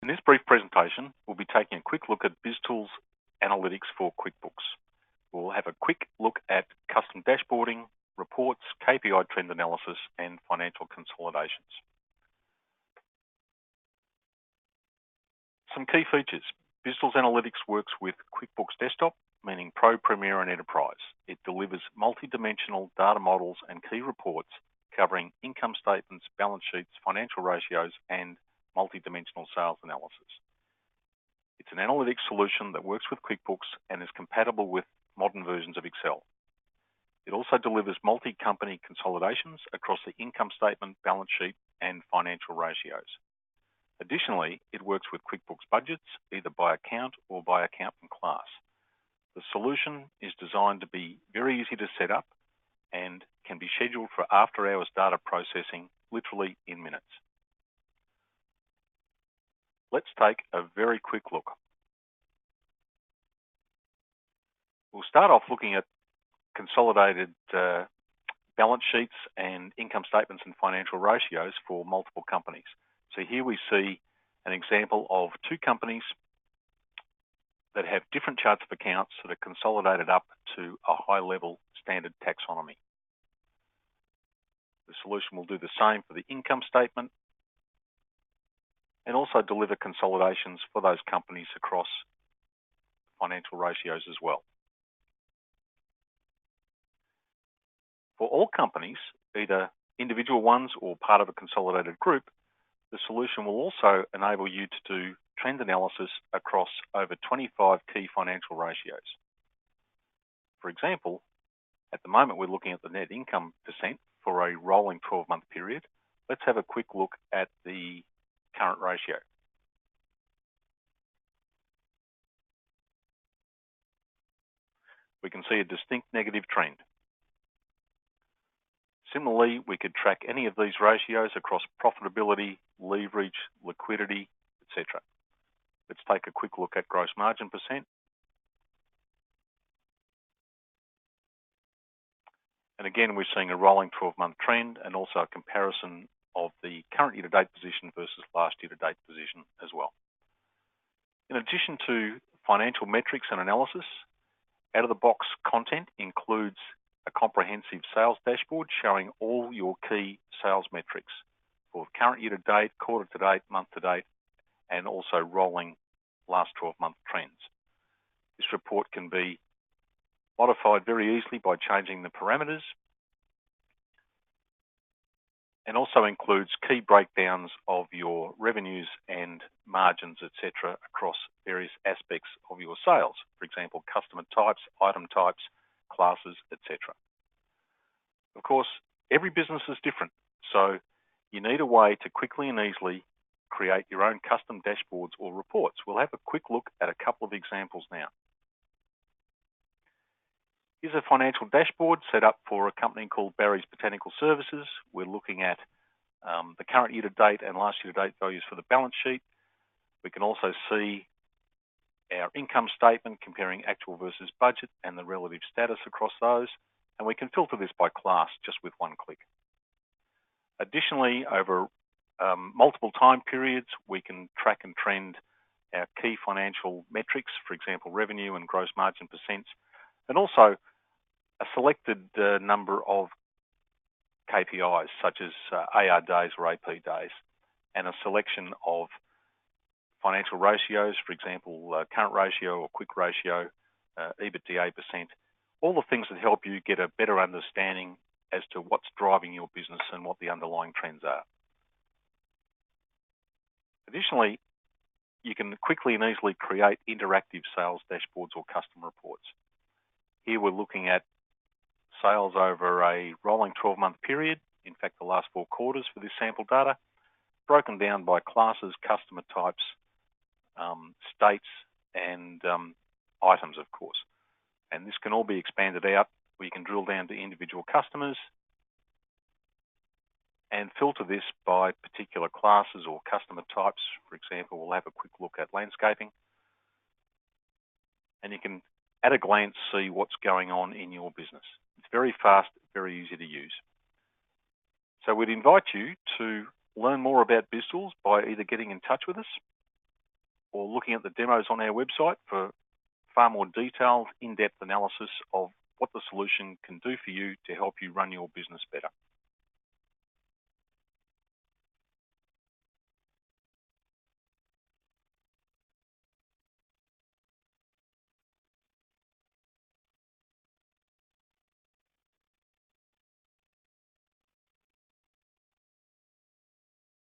In this brief presentation, we'll be taking a quick look at BizTools Analytics for QuickBooks. We'll have a quick look at custom dashboarding, reports, KPI trend analysis, and financial consolidations. Some key features. BizTools Analytics works with QuickBooks Desktop, meaning Pro, Premier, and Enterprise. It delivers multi-dimensional data models and key reports covering income statements, balance sheets, financial ratios, and multi-dimensional sales analysis. It's an analytics solution that works with QuickBooks and is compatible with modern versions of Excel. It also delivers multi-company consolidations across the income statement, balance sheet, and financial ratios. Additionally, it works with QuickBooks budgets, either by account or by account and class. The solution is designed to be very easy to set up and can be scheduled for after-hours data processing literally in minutes. Let's take a very quick look. We'll start off looking at consolidated balance sheets and income statements and financial ratios for multiple companies. So here we see an example of two companies that have different charts of accounts that are consolidated up to a high-level standard taxonomy. The solution will do the same for the income statement and also deliver consolidations for those companies across financial ratios as well. For all companies, either individual ones or part of a consolidated group, the solution will also enable you to do trend analysis across over 25 key financial ratios. For example, at the moment we're looking at the net income percent for a rolling 12-month period. Let's have a quick look at the current ratio. We can see a distinct negative trend. Similarly, we could track any of these ratios across profitability, leverage, liquidity, etc. Let's take a quick look at gross margin percent. And again, we're seeing a rolling 12-month trend and also a comparison of the current year-to-date position versus last year-to-date position as well. In addition to financial metrics and analysis, out-of-the-box content includes a comprehensive sales dashboard showing all your key sales metrics for current year-to-date, quarter-to-date, month-to-date, and also rolling last 12-month trends. This report can be modified very easily by changing the parameters and also includes key breakdowns of your revenues and margins, etc., across various aspects of your sales. For example, customer types, item types, classes, etc. Of course, every business is different, so you need a way to quickly and easily create your own custom dashboards or reports. We'll have a quick look at a couple of examples now. Here's a financial dashboard set up for a company called Barry's Botanical Services. We're looking at the current year-to-date and last year-to-date values for the balance sheet. We can also see our income statement comparing actual versus budget and the relative status across those. And we can filter this by class just with one click. Additionally, over multiple time periods, we can track and trend our key financial metrics, for example, revenue and gross margin percents, and also a selected number of KPIs, such as AR days or AP days, and a selection of financial ratios, for example, current ratio or quick ratio, EBITDA percent, all the things that help you get a better understanding as to what's driving your business and what the underlying trends are. Additionally, you can quickly and easily create interactive sales dashboards or custom reports. Here we're looking at sales over a rolling 12-month period, in fact the last 4 quarters for this sample data, broken down by classes, customer types, states, and items, of course. And this can all be expanded out. We can drill down to individual customers and filter this by particular classes or customer types. For example, we'll have a quick look at landscaping. And you can, at a glance, see what's going on in your business. It's very fast, very easy to use. So we'd invite you to learn more about BizTools by either getting in touch with us or looking at the demos on our website for far more detailed, in-depth analysis of what the solution can do for you to help you run your business better.